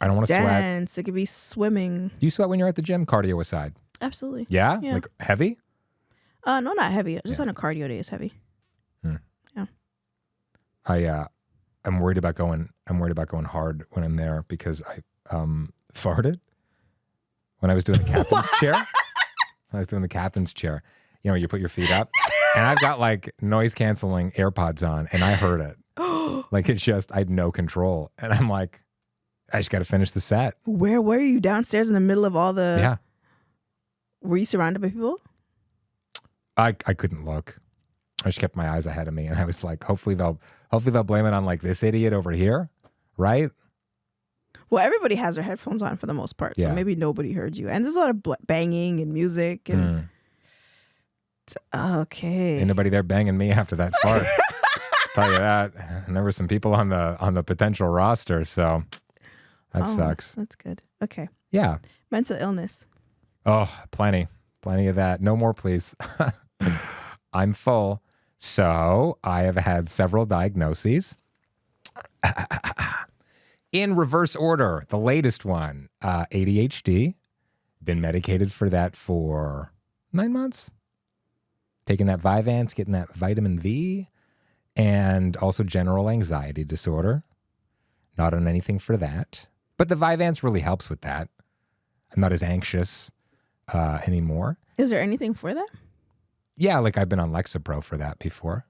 I don't want to sweat. dance. It could be swimming. Do you sweat when you're at the gym? Cardio aside. Absolutely. Yeah? Yeah. Like heavy? No, not heavy. Just on a cardio day is heavy. I'm worried about going hard when I'm there because I farted when I was doing the captain's chair. When I was doing the captain's chair, you know, you put your feet up and I've got like noise canceling AirPods on and I heard it. Like I had no control. And I'm like, I just got to finish the set. Where were you? Downstairs in the middle of all the... Yeah. Were you surrounded by people? I couldn't look. I just kept my eyes ahead of me and I was like, hopefully they'll blame it on like this idiot over here. Right? Well, everybody has their headphones on for the most part, so maybe nobody heard you. And there's a lot of banging and music. And okay, ain't nobody there banging me after that fart. Tell you that. And there were some people on the potential roster, so that sucks. That's good. Okay. Yeah. Mental illness. Oh, plenty of that. No more, please. I'm full. So I have had several diagnoses. In reverse order, the latest one, ADHD. Been medicated for that for 9 months. Taking that Vyvanse, getting that vitamin V, and also general anxiety disorder. Not on anything for that. But the Vyvanse really helps with that. I'm not as anxious anymore. Is there anything for that? Yeah, like I've been on Lexapro for that before.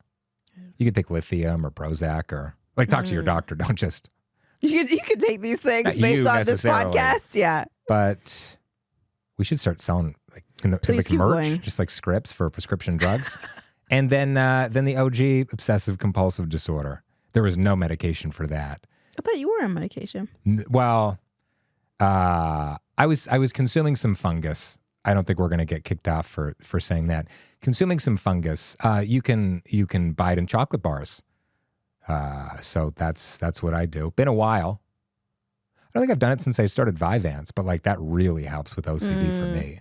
You could take lithium or Prozac or talk to your doctor. Don't just... You could take these things based on this podcast. Yeah. But we should start selling in the merch, going. just like scripts for prescription drugs. And then the OG obsessive compulsive disorder. There was no medication for that. I thought you were on medication. Well, I was consuming some fungus. I don't think we're going to get kicked off for saying that. Consuming some fungus. You can buy it in chocolate bars. So that's what I do. Been a while. I don't think I've done it since I started Vyvanse, but like that really helps with OCD for me.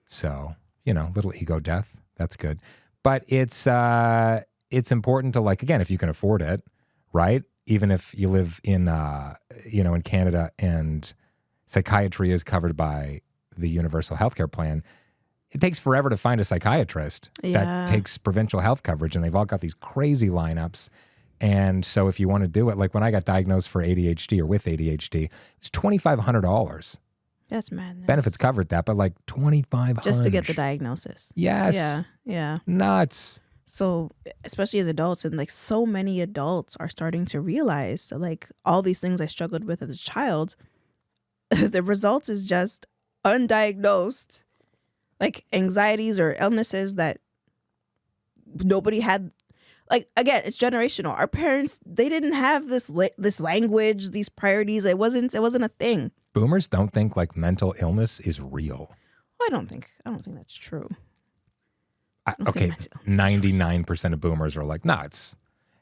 So, little ego death. That's good. But it's important to again, if you can afford it, right? Even if you live in, in Canada and psychiatry is covered by the universal healthcare plan, it takes forever to find a psychiatrist that takes provincial health coverage, and they've all got these crazy lineups. And so if you want to do it, like when I got diagnosed for ADHD or with ADHD, it was $2,500. That's madness. Benefits covered that, but $2,500 just to get the diagnosis. Yes. Yeah. Nuts. So especially as adults, and so many adults are starting to realize that all these things I struggled with as a child, the result is just undiagnosed anxieties or illnesses that nobody had. Again, it's generational. Our parents, they didn't have this language, these priorities. It wasn't a thing. Boomers don't think mental illness is real. Well, I don't think that's true. Okay, 99% of boomers are like, no,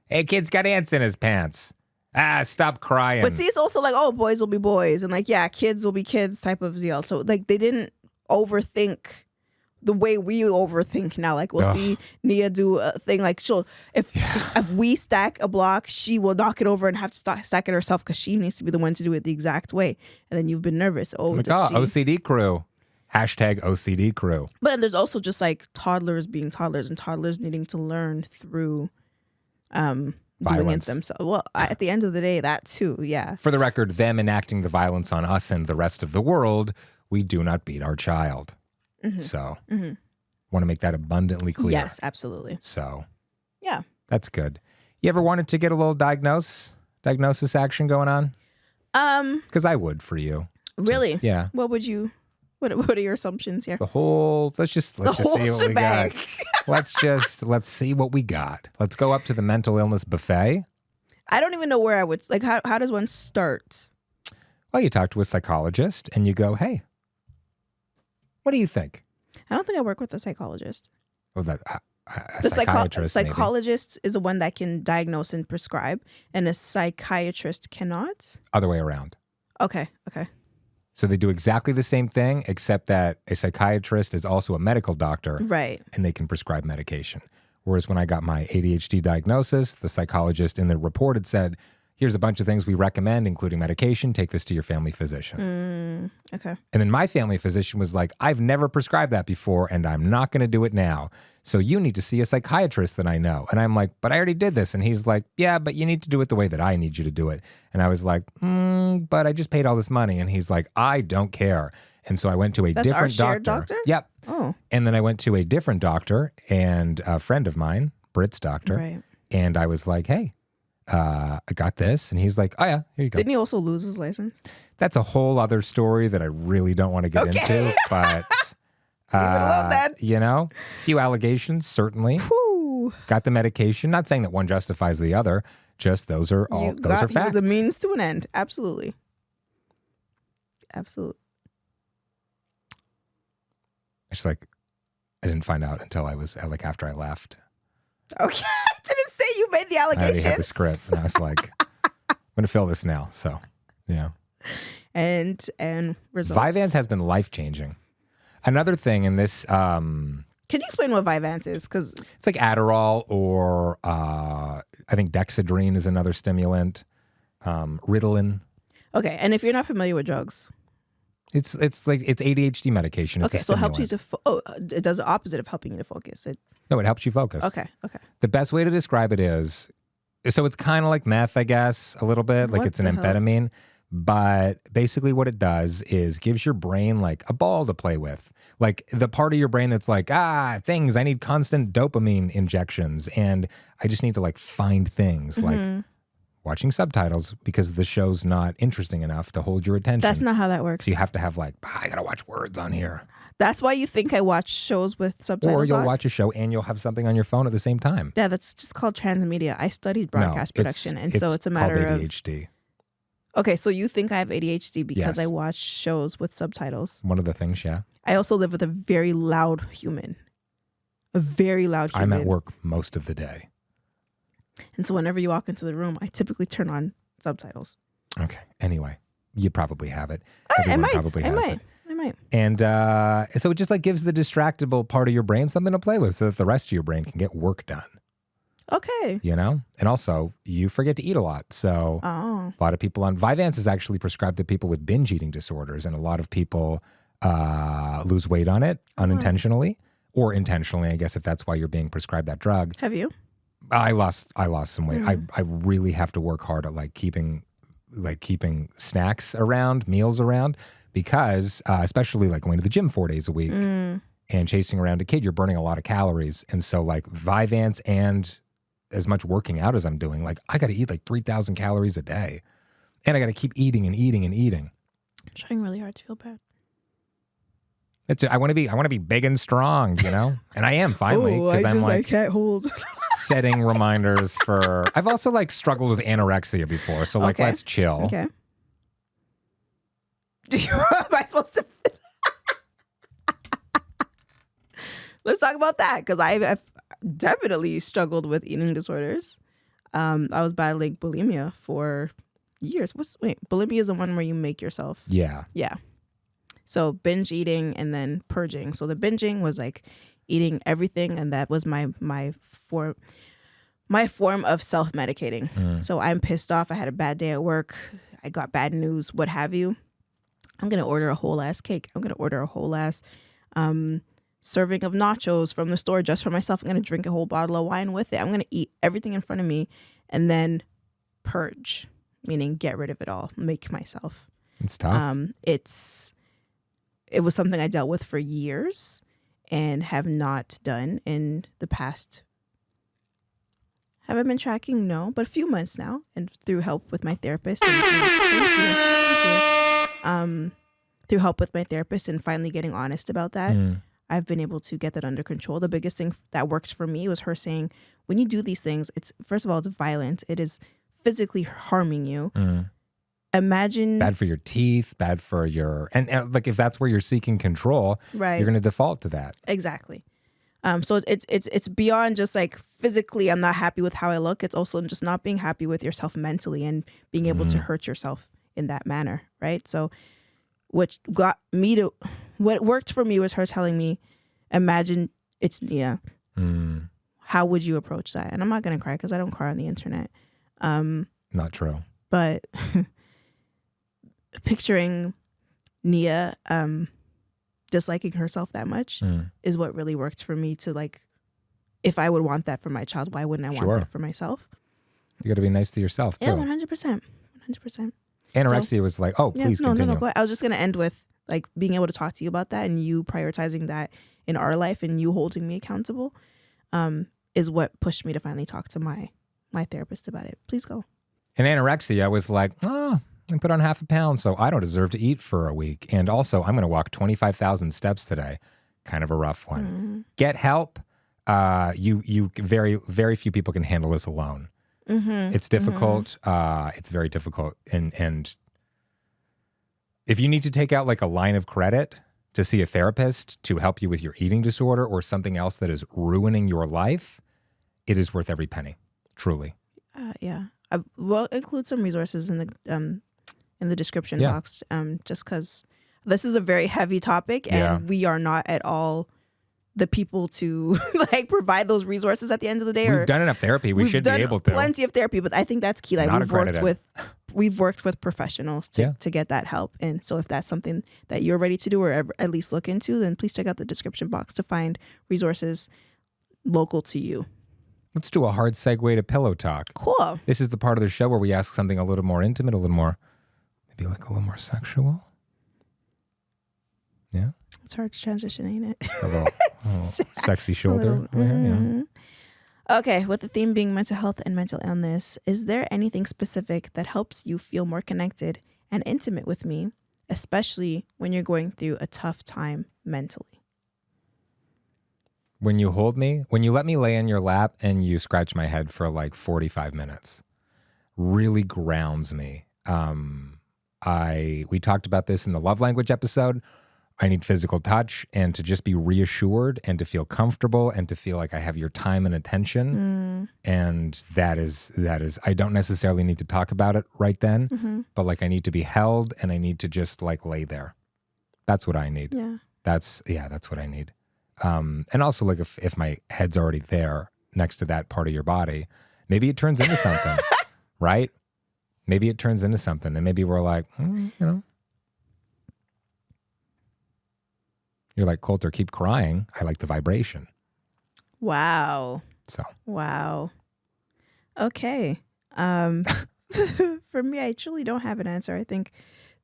hey, kid's got ants in his pants. Stop crying. But see, it's also boys will be boys, and kids will be kids type of deal. So they didn't overthink the way we overthink now. We'll see Nia do a thing if we stack a block, she will knock it over and have to stack it herself because she needs to be the one to do it the exact way. And then you've been nervous. OCD crew. Hashtag OCD crew. But then there's also just toddlers being toddlers and toddlers needing to learn through doing it themselves. Well, at the end of the day, that too, yeah. For the record, them enacting the violence on us and the rest of the world, we do not beat our child. Mm-hmm. So, want to make that abundantly clear. Yes, absolutely. So, yeah. That's good. You ever wanted to get a little diagnosis action going on? Because I would for you. Really? Yeah. What would you... What are your assumptions here? Let's just see what we got. Let's see what we got. Let's go up to the mental illness buffet. I don't even know where I would, how does one start? Well, you talk to a psychologist and you go, hey, what do you think? I don't think I work with a psychologist. Well, the psychiatrist is the one that can diagnose and prescribe, and a psychiatrist cannot? Other way around. Okay. So they do exactly the same thing, except that a psychiatrist is also a medical doctor. Right. And they can prescribe medication. Whereas when I got my ADHD diagnosis, the psychologist in the report had said, here's a bunch of things we recommend, including medication. Take this to your family physician. Okay. And then my family physician was like, I've never prescribed that before, and I'm not going to do it now. So you need to see a psychiatrist that I know. And I'm like, but I already did this. And he's like, yeah, but you need to do it the way that I need you to do it. And I was like, but I just paid all this money. And he's like, I don't care. And so I went to a different our shared doctor. Yep. Oh. And then I went to a different doctor and a friend of mine, Britt's doctor. Right. And I was like, hey, I got this. And he's like, oh yeah, here you go. Didn't he also lose his license? That's a whole other story that I really don't want to get into, but a few allegations, certainly. Whew. Got the medication. Not saying that one justifies the other. Just those are facts. It was a means to an end. Absolutely. absolute. It's like, I didn't find out until I was like after I left. Okay, I didn't say you made the I allegations. already had the script, and I was like, I'm going to fill this now. So, yeah. And results. Vyvanse has been life-changing. Another thing in this... Can you explain what Vyvanse is? Because it's like Adderall or I think Dexedrine is another stimulant. Ritalin. Okay, and if you're not familiar with drugs... It's ADHD medication. It's okay, so it helps you to... it does the opposite of helping you to focus. No, it helps you focus. Okay. The best way to describe it is... So it's kind of like meth, I guess, a little bit. Like What it's an the hell? amphetamine. But basically what it does is gives your brain like a ball to play with. Like the part of your brain that's like, things, I need constant dopamine injections. And I just need to like find things like watching subtitles because the show's not interesting enough to hold your attention. That's not how that works. So you have to have like, I got to watch words on here. That's why you think I watch shows with subtitles Or you'll on? watch a show and you'll have something on your phone at the same time. Yeah, that's just called transmedia. I studied broadcast production, and so it's a called matter of... ADHD. Okay, so you think I have ADHD because Yes. I watch shows with subtitles. One of the things, yeah. I also live with a very loud human. A very loud human. I'm at work most of the day. And so whenever you walk into the room, I typically turn on subtitles. Okay. Anyway, you probably have it. I Everyone might. probably I has might. it. I might. And so it just like gives the distractible part of your brain something to play with so that the rest of your brain can get work done. Okay. You know? And also, you forget to eat a lot. So Oh. a lot of people on Vyvanse is actually prescribed to people with binge eating disorders. And a lot of people lose weight on it unintentionally or intentionally, I guess, if that's why you're being prescribed that drug. Have you? I lost some weight. I really have to work hard at keeping snacks around, meals around, because especially like going to the gym 4 days a week and chasing around a kid, you're burning a lot of calories. And so like Vyvanse and as much working out as I'm doing, like I got to eat like 3,000 calories a day, and I got to keep eating and eating and eating. I'm trying really hard to feel bad. I want to be big and strong, you know, and I am finally because I can't hold. setting reminders for. I've also like struggled with anorexia before, so like Okay. let's chill. Okay. Am I supposed to? Let's talk about that because I've definitely struggled with eating disorders. I was battling bulimia for years. Bulimia is the one where you make yourself. Yeah. Yeah. So binge eating and then purging. So the binging was like eating everything, and that was my form of self-medicating. So I'm pissed off. I had a bad day at work. I got bad news, what have you. I'm going to order a whole ass cake. I'm going to order a whole ass serving of nachos from the store just for myself. I'm going to drink a whole bottle of wine with it. I'm going to eat everything in front of me and then purge, meaning get rid of it all, make myself. It's tough. It was something I dealt with for years and have not done in the past. Have I been tracking? No, but a few months now, and through help with my therapist. Thank you. Through help with my therapist and finally getting honest about that, I've been able to get that under control. The biggest thing that works for me was her saying, when you do these things, it's first of all, it's violent. It is physically harming you. Imagine Bad for your teeth, bad for your and like if that's where you're seeking control, right. you're going to default to that. Exactly. So it's beyond just like physically I'm not happy with how I look. It's also just not being happy with yourself mentally and being able to hurt yourself in that manner, right? So what worked for me was her telling me, imagine it's Nia. How would you approach that? And I'm not going to cry because I don't cry on the internet. Not true. But picturing Nia disliking herself that much is what really worked for me to like, if I would want that for my child, why wouldn't I want that for myself? You got to be nice to yourself too. Yeah, 100%. 100%. Anorexia was like, please continue. No. Go ahead. I was just going to end with like being able to talk to you about that and you prioritizing that in our life and you holding me accountable is what pushed me to finally talk to my therapist about it. Please go. In anorexia, I was like, I put on half a pound, so I don't deserve to eat for a week. And also, I'm going to walk 25,000 steps today. Kind of a rough one. Get help. You very, very few people can handle this alone. It's difficult. It's very difficult. And If you need to take out like a line of credit to see a therapist to help you with your eating disorder or something else that is ruining your life, it is worth every penny. Truly. Yeah. We'll include some resources in the description box, just because this is a very heavy topic, and we are not at all the people to like provide those resources at the end of the day. We've done enough therapy. We should be able to. Plenty of therapy, but I think that's key. Like we've worked with professionals to get that help. And so if that's something that you're ready to do or at least look into, then please check out the description box to find resources local to you. Let's do a hard segue to pillow talk. Cool. This is the part of the show where we ask something a little more intimate, a little more, maybe like a little more sexual. Yeah. It's hard to transition, ain't it? A little sexy shoulder. Okay, with the theme being mental health and mental illness, is there anything specific that helps you feel more connected and intimate with me, especially when you're going through a tough time mentally? When you hold me, when you let me lay in your lap and you scratch my head for like 45 minutes, really grounds me. We talked about this in the love language episode. I need physical touch and to just be reassured and to feel comfortable and to feel like I have your time and attention. And that is, I don't necessarily need to talk about it right then, but like I need to be held and I need to just like lay there. That's what I need. Yeah. That's what I need. And also like if my head's already there next to that part of your body, maybe it turns into something, right? Maybe it turns into something and maybe we're like, you're like, Kolter, keep crying. I like the vibration. Wow. So. Wow. Okay. For me, I truly don't have an answer. I think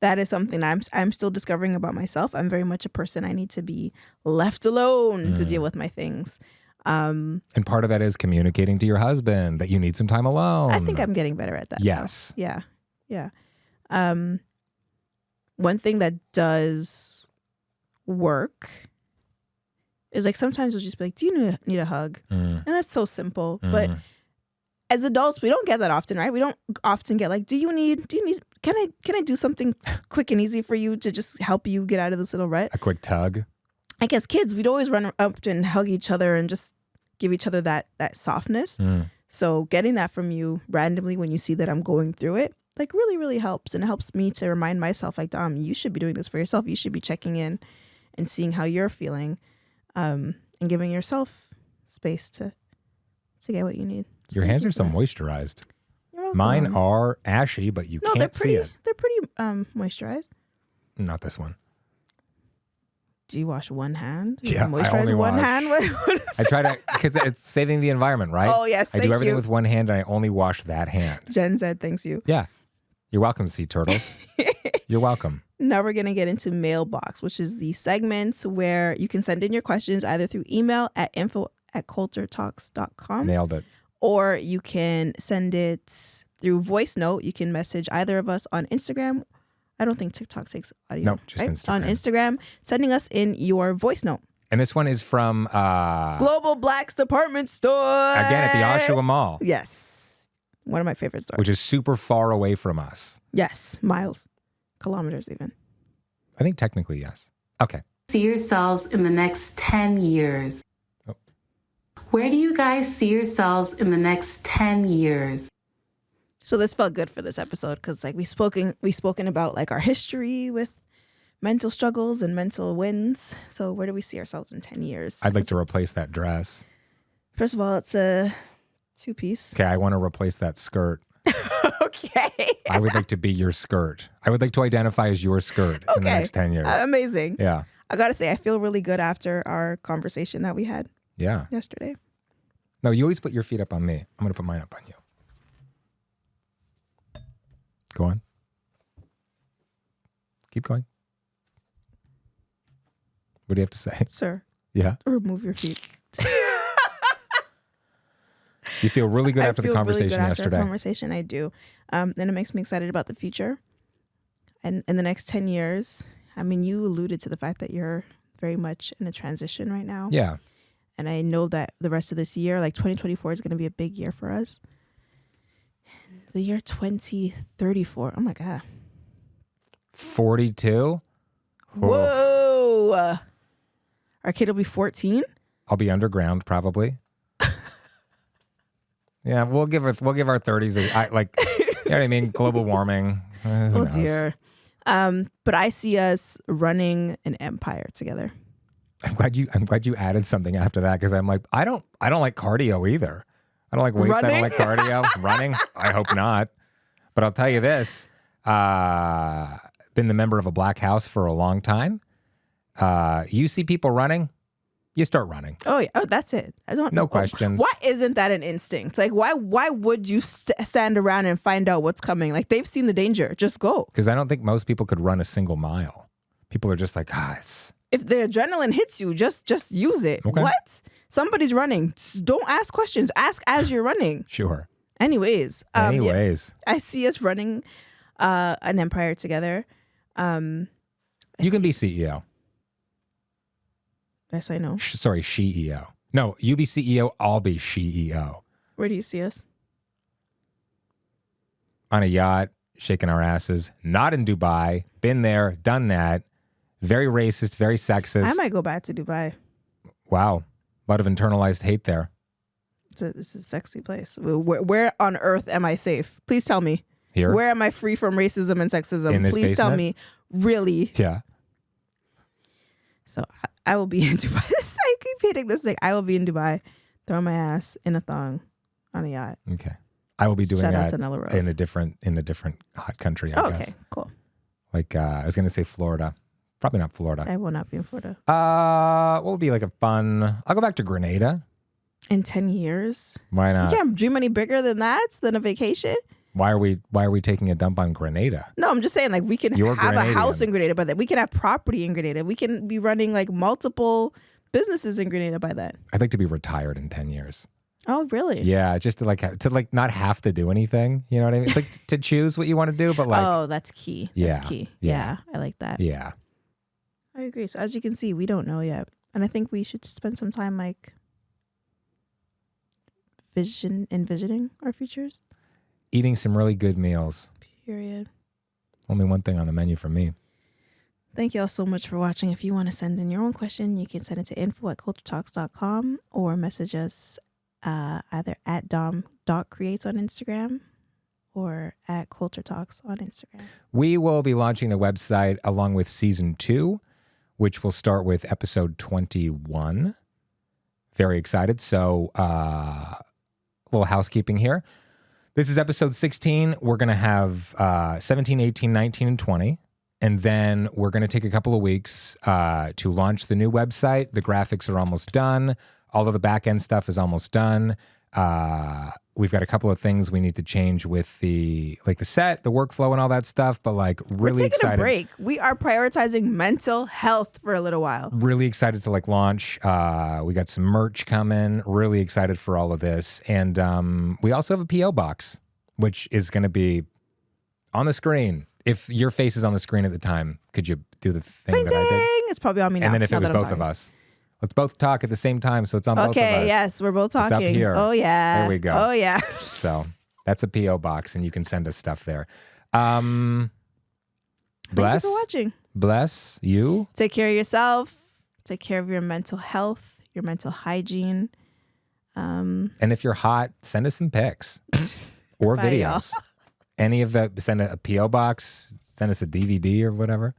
that is something I'm still discovering about myself. I'm very much a person. I need to be left alone to deal with my things. And part of that is communicating to your husband that you need some time alone. I think I'm getting better at that. Yes. Now. Yeah. One thing that does work is like sometimes we'll just be like, do you need a hug? And that's so simple. But as adults, we don't get that often, right? We don't often get like, do you need, can I do something quick and easy for you to just help you get out of this little rut? A quick tug. I guess kids, we'd always run up and hug each other and just give each other that softness. So getting that from you randomly when you see that I'm going through it, like really, really helps. And it helps me to remind myself like, Dom, you should be doing this for yourself. You should be checking in and seeing how you're feeling, and giving yourself space to get what you need. Your hands are so moisturized. You're welcome. Mine are ashy, but you can't see it. They're pretty moisturized. Not this one. Do you wash one hand? Yeah, moisturize I only one wash. hand. I try to, because it's saving the environment, right? Oh yes, I do everything with one hand, and I only wash that hand. Jen said, "Thanks you." Yeah, you're welcome, sea turtles. You're welcome. Now we're gonna get into mailbox, which is the segment where you can send in your questions either through email at info@koltertalks.com. Nailed it. Or you can send it through voice note. You can message either of us on Instagram. I don't think TikTok takes audio. No, just right? Instagram. On Instagram, sending us in your voice note. And this one is from Global Black's Department Store. Again at the Oshawa Mall. Yes. One of my favorite stores. Which is super far away from us. Yes. Miles. Kilometers even. I think technically yes. Okay. See yourselves in the next 10 years. Oh. Where do you guys see yourselves in the next 10 years? So this felt good for this episode because like we've spoken about like our history with mental struggles and mental wins. So where do we see ourselves in 10 years? I'd like to replace that dress. First of all, it's a 2-piece. Okay, I want to replace that skirt. Okay. I would like to be your skirt. I would like to identify as your skirt in the next 10 years. Amazing. Yeah. I got to say, I feel really good after our conversation that we had yesterday. No, you always put your feet up on me. I'm going to put mine up on you. Go on. Keep going. What do you have to say? Sir. Yeah? Remove your feet. You feel really good after the conversation really good yesterday. After the conversation, I do. And it makes me excited about the future. And in the next 10 years, I mean, you alluded to the fact that you're very much in a transition right now. Yeah. And I know that the rest of this year, like 2024 is going to be a big year for us. The year 2034. Oh my God. 42? Whoa. Our kid will be 14? I'll be underground probably. Yeah, we'll give our 30s you know what I mean? Global warming. Who knows? Dear. But I see us running an empire together. I'm glad you added something after that because I'm like, I don't like cardio either. I don't like weights. Running? I don't like cardio. Running? I hope not. But I'll tell you this. Been the member of a black house for a long time. You see people running, you start running. Oh yeah, that's it. I don't. No questions. Why isn't that an instinct? Like, why would you stand around and find out what's coming? Like, they've seen the danger. Just go. Because I don't think most people could run a single mile. People are just like, if the adrenaline hits you, just use it. Okay. What? Somebody's running. Don't ask questions. Ask as you're running. Sure. Anyways. Yeah, I see us running an empire together. You can be CEO. Yes, I know. Sorry, CEO. No, you be CEO, I'll be CEO. Where do you see us? On a yacht, shaking our asses. Not in Dubai. Been there, done that. Very racist, very sexist. I might go back to Dubai. Wow. A lot of internalized hate there. It's a sexy place. Where on earth am I safe? Please tell me. Here? Where am I free from racism and sexism? In this Please tell basement? me. Really? Yeah. So I will be in Dubai. I keep hitting this thing. I will be in Dubai, throwing my ass in a thong on a yacht. Okay. I will be doing Shout out that to Nella Rose. in a different hot country, I guess. Okay, cool. Like I was gonna say Florida. Probably not Florida. I will not be in Florida. What would be like a fun? I'll go back to Grenada. In 10 years? Why not? You can't dream any bigger than that, than a vacation. Why are we taking a dump on Grenada? No, I'm just saying, like, we can You're have a house Grenadian. in Grenada by then. We can have property in Grenada. We can be running like multiple businesses in Grenada by then. I'd like to be retired in 10 years. Oh, really? Yeah, just to not have to do anything. You know what I mean? Like to choose what you want to do, but like Oh, that's key. That's key. Yeah, I like that. yeah. I agree. So as you can see, we don't know yet. And I think we should spend some time like envisioning our futures. Eating some really good meals. Period. Only one thing on the menu for me. Thank you all so much for watching. If you want to send in your own question, you can send it to info@koltertalks.com or message us either at dom.creates on Instagram or at koltertalks on Instagram. We will be launching the website along with season 2, which will start with episode 21. Very excited. So a little housekeeping here. This is episode 16. We're going to have 17, 18, 19, and 20. And then we're going to take a couple of weeks to launch the new website. The graphics are almost done. All of the back end stuff is almost done. We've got a couple of things we need to change with the set, the workflow, and all that stuff. But like really We're taking excited. a break. We are prioritizing mental health for a little while. Really excited to like launch. We got some merch coming. Really excited for all of this. And we also have a P.O. box, which is going to be on the screen. If your face is on the screen at the time, could you do the thing Ding, that I did? it's probably on me now. And then if now it was that I'm both of talking. us, let's both talk at the same time. So it's on both of us. Okay, yes, we're both It's talking. up here. Oh, yeah. There we go. Oh, yeah. So that's a P.O. box, and you can send us stuff there. Thank you Bless. for watching. Bless you. Take care of yourself. Take care of your mental health, your mental hygiene. And if you're hot, send us some pics or Bye, y'all. videos. Any of the, send a P.O. box, send us a DVD or whatever.